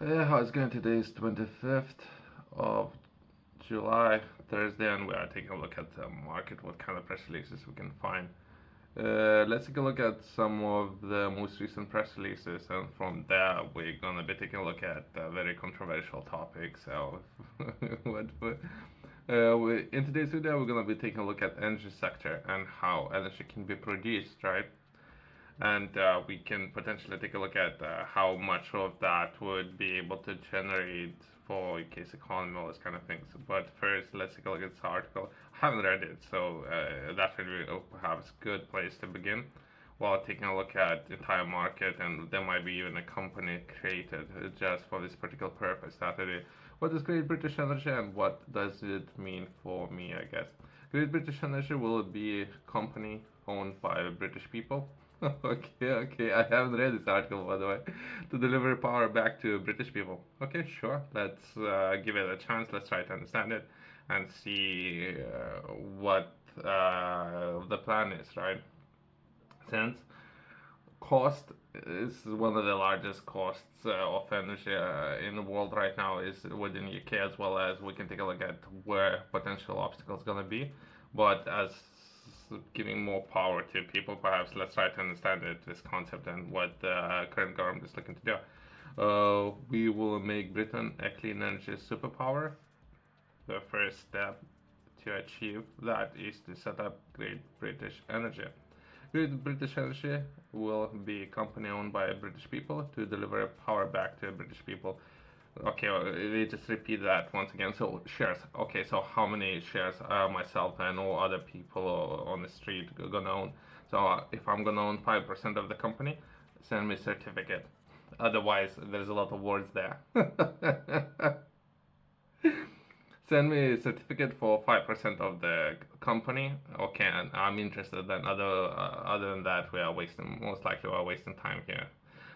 How's it going? Today is 25th of July, Thursday, and we are taking a look at the market, what kind of press releases we can find. Let's take a look at some of the most recent press releases, and from there, we're gonna be taking a look at a very controversial topics. So, in today's video, we're gonna be taking a look at energy sector and how energy can be produced, right? And we can potentially take a look at how much of that would be able to generate for case economy, all those kind of things. But first, let's take a look at this article. I haven't read it, so that's really perhaps a good place to begin. While taking a look at the entire market, and there might be even a company created just for this particular purpose. That really, what is Great British Energy, and what does it mean for me? I guess Great British Energy will be a company owned by British people. Okay. I haven't read this article, by the way. To deliver power back to British people. Okay, sure. Let's give it a chance. Let's try to understand it and see what the plan is, right? Since cost is one of the largest costs of energy in the world right now is within UK, as well as we can take a look at where potential obstacles gonna be. But as giving more power to people, perhaps let's try to understand this concept and what the current government is looking to do. We will make Britain a clean energy superpower. The first step to achieve that is to set up Great British Energy. Great British Energy will be a company owned by British people to deliver power back to British people. Okay, we just repeat that once again. So shares. Okay, so how many shares myself and all other people on the street gonna own? So if I'm gonna own 5% of the company, send me a certificate. Otherwise, there's a lot of words there. Send me a certificate for 5% of the company. Okay, and I'm interested. Then other than that, we are wasting. Most likely, we are wasting time here.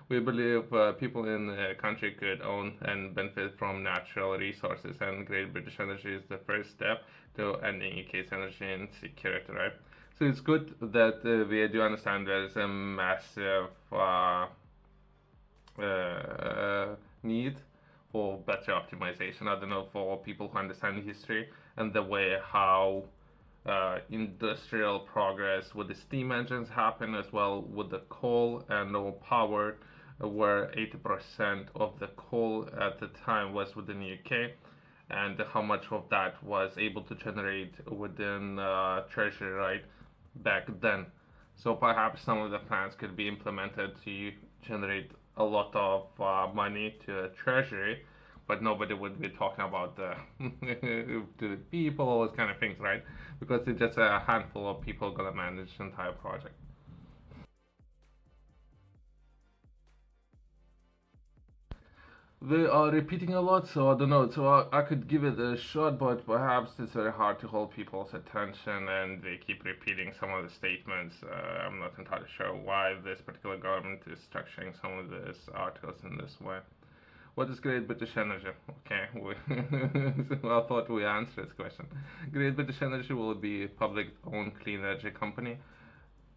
We believe people in the country could own and benefit from natural resources, and Great British Energy is the first step to ending UK's energy insecurity, right? So it's good that we do understand there is a massive need for better optimization. I don't know, for people who understand history and the way how industrial progress with the steam engines happen, as well with the coal and all power, where 80% of the coal at the time was within the UK, and how much of that was able to generate within treasury, right, back then. So perhaps some of the plans could be implemented to generate a lot of money to a treasury, but nobody would be talking about the to the people, all those kind of things, right? Because it's just a handful of people gonna manage the entire project. They are repeating a lot, so I don't know. So I could give it a shot, but perhaps it's very hard to hold people's attention, and they keep repeating some of the statements. I'm not entirely sure why this particular government is structuring some of these articles in this way. What is Great British Energy? Okay, I thought we answered this question. Great British Energy will be a public-owned clean energy company.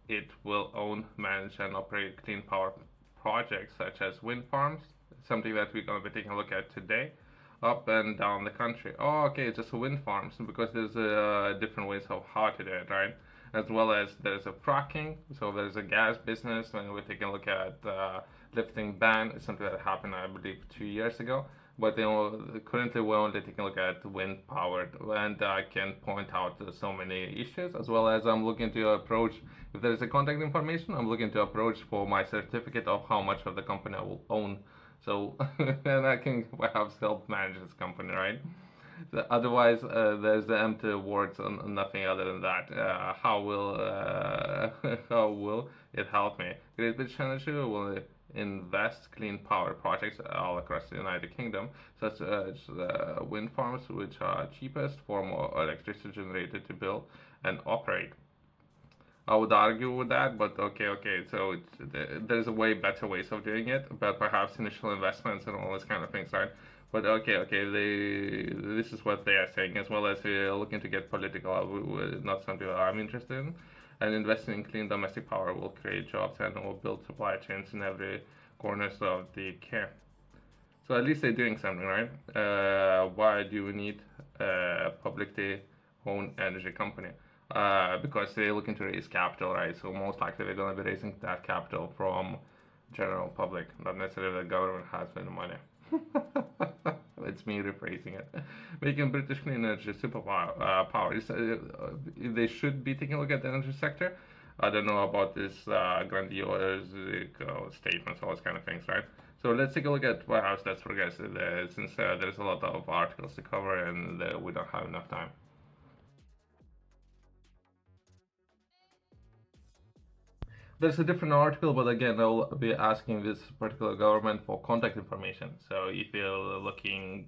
It will own, manage, and operate clean power projects such as wind farms, something that we're going to be taking a look at today, up and down the country. Oh, okay, it's just wind farms, because there's different ways of how to do it, right? As well as there's a fracking, so there's a gas business, and we're taking a look at lifting ban. It's something that happened, I believe, 2 years ago. But currently we're only taking a look at wind powered, and I can point out so many issues, as well as I'm looking to approach, if there's a contact information, I'm looking to approach for my certificate of how much of the company I will own. So, and I can perhaps help manage this company, right? So otherwise, there's the empty words and nothing other than that. How will it help me? Great British Energy will invest clean power projects all across the United Kingdom, such as wind farms, which are cheapest form of electricity generated to build and operate. I would argue with that, but okay. So there's a way better ways of doing it, but perhaps initial investments and all those kind of things, right? But okay. This is what they are saying, as well as looking to get political. Not something that I'm interested in. And investing in clean domestic power will create jobs and will build supply chains in every corners of the UK. So at least they're doing something, right? Why do we need a publicly owned energy company? Because they're looking to raise capital, right? So most likely they're going to be raising that capital from general public, not necessarily the government has the money. It's me rephrasing it. Making British clean energy superpower. They should be taking a look at the energy sector. I don't know about this grandiose statements, all those kind of things, right? So let's take a look at perhaps let's progress since there's a lot of articles to cover and we don't have enough time. There's a different article, but again, they'll be asking this particular government for contact information. So if you're looking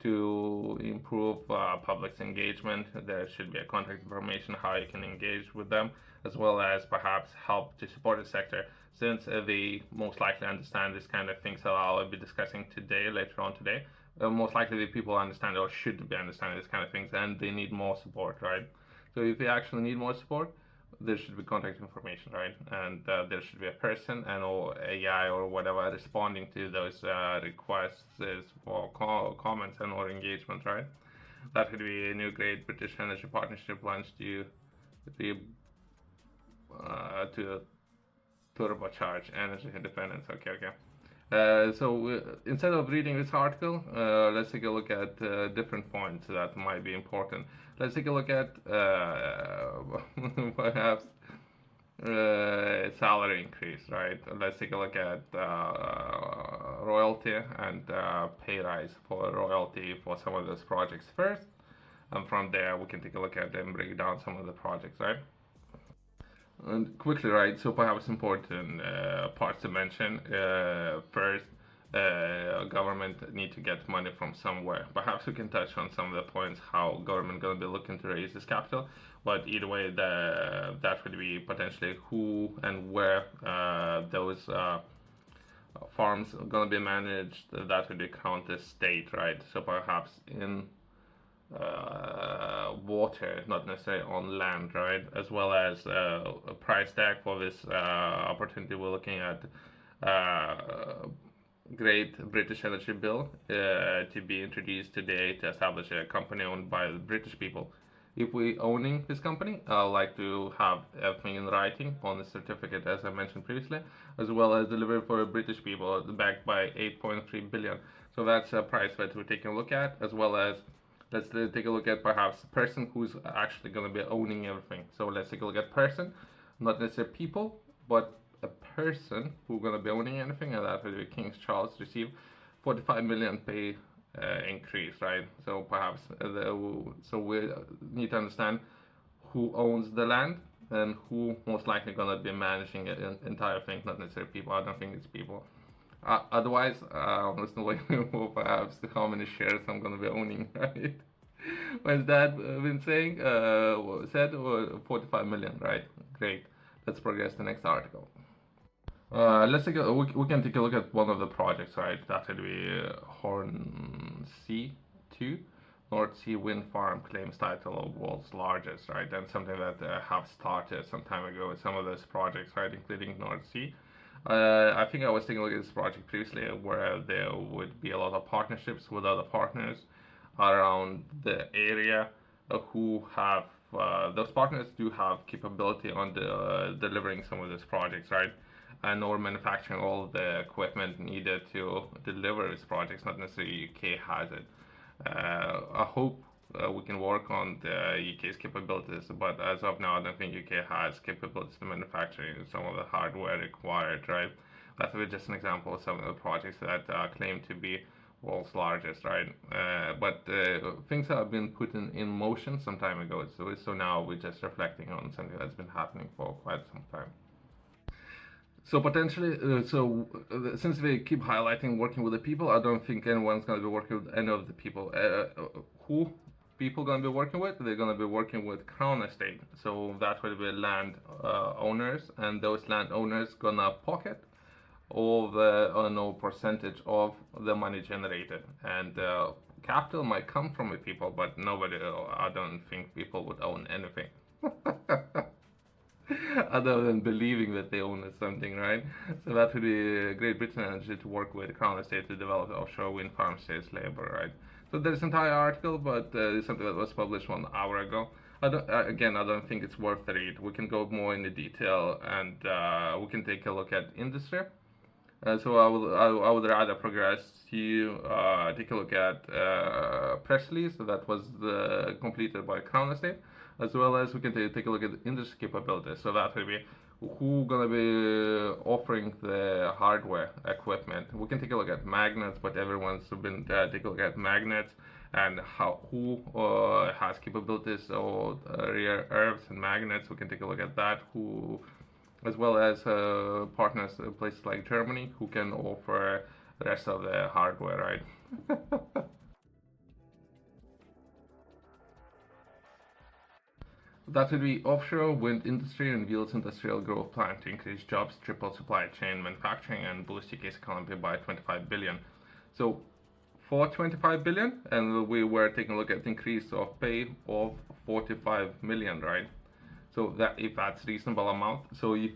to improve public's engagement, there should be a contact information, how you can engage with them, as well as perhaps help to support the sector, since they most likely understand this kind of things that I'll be discussing today, later on today. Most likely the people understand or should be understanding this kind of things, and they need more support, right? So if they actually need more support, there should be contact information, right? And there should be a person and or AI or whatever responding to those requests for comments and or engagement, right? That could be a new great British Energy Partnership launched to turbocharge energy independence. Okay, okay. Instead of reading this article, let's take a look at different points that might be important. Let's take a look at perhaps salary increase, right? Let's take a look at royalty and pay rise for royalty for some of those projects first, and from there we can take a look at and break down some of the projects, right? And quickly, right? So perhaps important parts to mention. First, government need to get money from somewhere. Perhaps we can touch on some of the points how government going to be looking to raise this capital. But either way, that would be potentially who and where those farms are going to be managed. That would be county state, right? So perhaps in water, not necessarily on land, right? As well as a price tag for this opportunity. We're looking at Great British Energy Bill to be introduced today to establish a company owned by the British people. If we owning this company, I'd like to have everything in writing on the certificate, as I mentioned previously, as well as delivered for British people, backed by 8.3 billion. So that's a price that we're taking a look at, as well as let's take a look at perhaps a person who's actually going to be owning everything. So let's take a look at person, not necessarily people, but a person who's going to be owning anything, and that will be King Charles receive 45 million pay increase, right? So perhaps so we need to understand who owns the land and who most likely going to be managing the entire thing, not necessarily people. I don't think it's people. Otherwise, there's no way for perhaps how many shares I'm going to be owning, right? When's that been saying? Said 45 million, right? Great. Let's progress to the next article. We can take a look at one of the projects, right? That would be Hornsea 2. North Sea wind farm claims title of world's largest, right? And something that have started some time ago with some of those projects, right? Including North Sea. I think I was taking a look at this project previously where there would be a lot of partnerships with other partners around the area who have those partners do have capability on delivering some of these projects, right? And or manufacturing all the equipment needed to deliver these projects, not necessarily UK has it. I hope we can work on the UK's capabilities, but as of now, I don't think UK has capabilities to manufacture some of the hardware required, right? That would be just an example of some of the projects that claim to be world's largest, right? But things have been put in motion some time ago, so now we're just reflecting on something that's been happening for quite some time. So potentially, since they keep highlighting working with the people, I don't think anyone's going to be working with any of the people. Who people going to be working with? They're going to be working with Crown Estate. So that will be land owners, and those land owners gonna pocket all the no percentage of the money generated. And capital might come from the people, but nobody. I don't think people would own anything. other than believing that they own something, right? So that would be Great Britain Energy to work with the Crown Estate to develop offshore wind farm states labor, right? So there's an entire article, but it's something that was published 1 hour ago. I don't think it's worth the read. We can go more into detail, and we can take a look at industry. So I would rather progress to take a look at press release that was completed by Crown Estate, as well as we can take a look at industry capabilities. So that will be who gonna be offering the hardware equipment. We can take a look at magnets, but everyone's been take a look at magnets and how who has capabilities of rare earths and magnets. We can take a look at that. Who as well as partners places like Germany who can offer the rest of the hardware, right? That would be offshore wind industry reveals industrial growth plan to increase jobs, triple supply chain manufacturing, and boost UK's economy by 25 billion. So for 25 billion, and we were taking a look at the increase of pay of 45 million, right? So that if that's reasonable amount, so if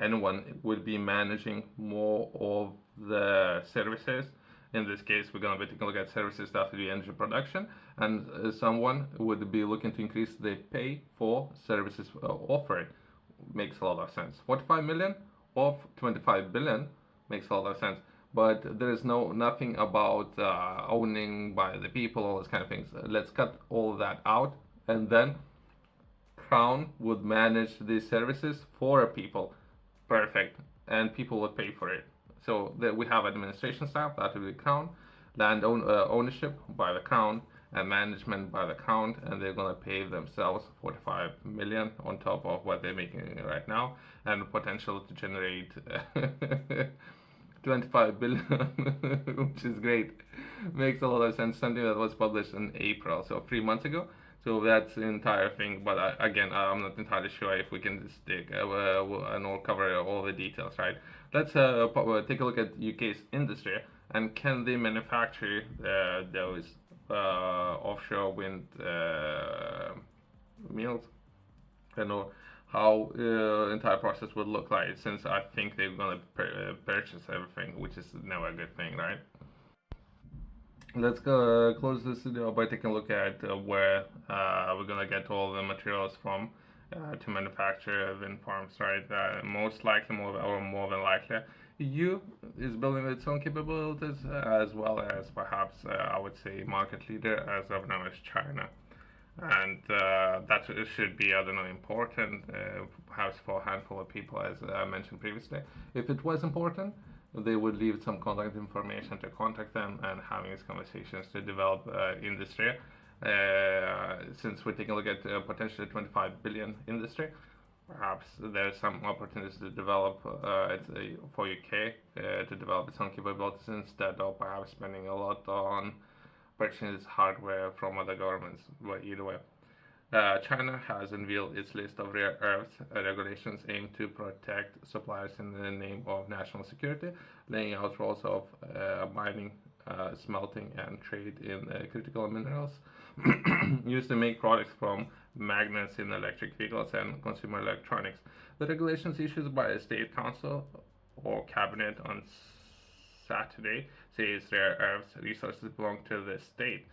anyone would be managing more of the services, in this case we're going to be taking a look at services that would be energy production, and someone would be looking to increase the pay for services offered, makes a lot of sense. 45 million of 25 billion makes a lot of sense, but there is nothing about owning by the people, all those kind of things. Let's cut all of that out, and then Crown would manage these services for people. Perfect. And people would pay for it. So we have administration staff, that would be Crown, ownership by the Crown, and management by the Crown, and they're going to pay themselves 45 million on top of what they're making right now, and potential to generate 25 billion, which is great. Makes a lot of sense. Something that was published in April, so 3 months ago. So that's the entire thing. But again, I'm not entirely sure if we can just take and we'll cover all the details, right? Let's take a look at UK's industry, and can they manufacture those offshore wind mills? And know how entire process would look like, since I think they're gonna purchase everything, which is never a good thing, right? Let's go close this video by taking a look at where we're gonna get all the materials from to manufacture wind farms, right? Most likely, more than likely, EU is building its own capabilities, as well as perhaps I would say market leader as of now is China, and that should be, I don't know, important, perhaps for a handful of people, as I mentioned previously. If it was important, they would leave some contact information to contact them and having these conversations to develop industry. Since we're taking a look at potentially 25 billion industry, perhaps there's some opportunities to develop for UK to develop its own capabilities instead of perhaps spending a lot on purchasing this hardware from other governments. But either way, China has unveiled its list of rare earths regulations aimed to protect suppliers in the name of national security, laying out rules of mining, smelting, and trade in critical minerals used to make products from magnets in electric vehicles and consumer electronics. The regulations issued by a state council or cabinet on Saturday says rare earths resources belong to the state.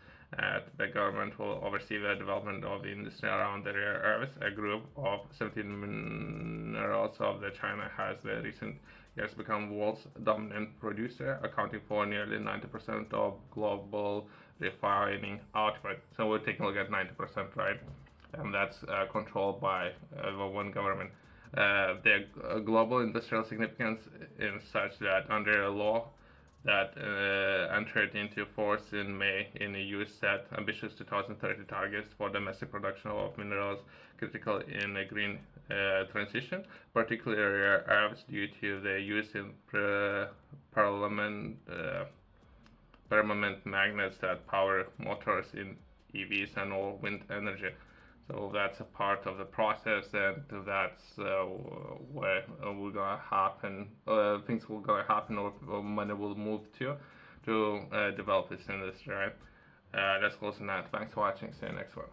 The government will oversee the development of the industry around the rare earths. A group of 17 minerals of the China has in recent years become world's dominant producer, accounting for nearly 90% of global refining output. So we're taking a look at 90%, right? And that's controlled by one government. Their global industrial significance in such that under a law that entered into force in May in the EU set ambitious 2030 targets for domestic production of minerals critical in a green transition, particularly rare earths due to their use in permanent magnets that power motors in EVs and all wind energy. So that's a part of the process, and that's where we're gonna happen. Things will gonna happen, or money will move to develop this industry. Right? That's close enough. Thanks for watching. See you next one.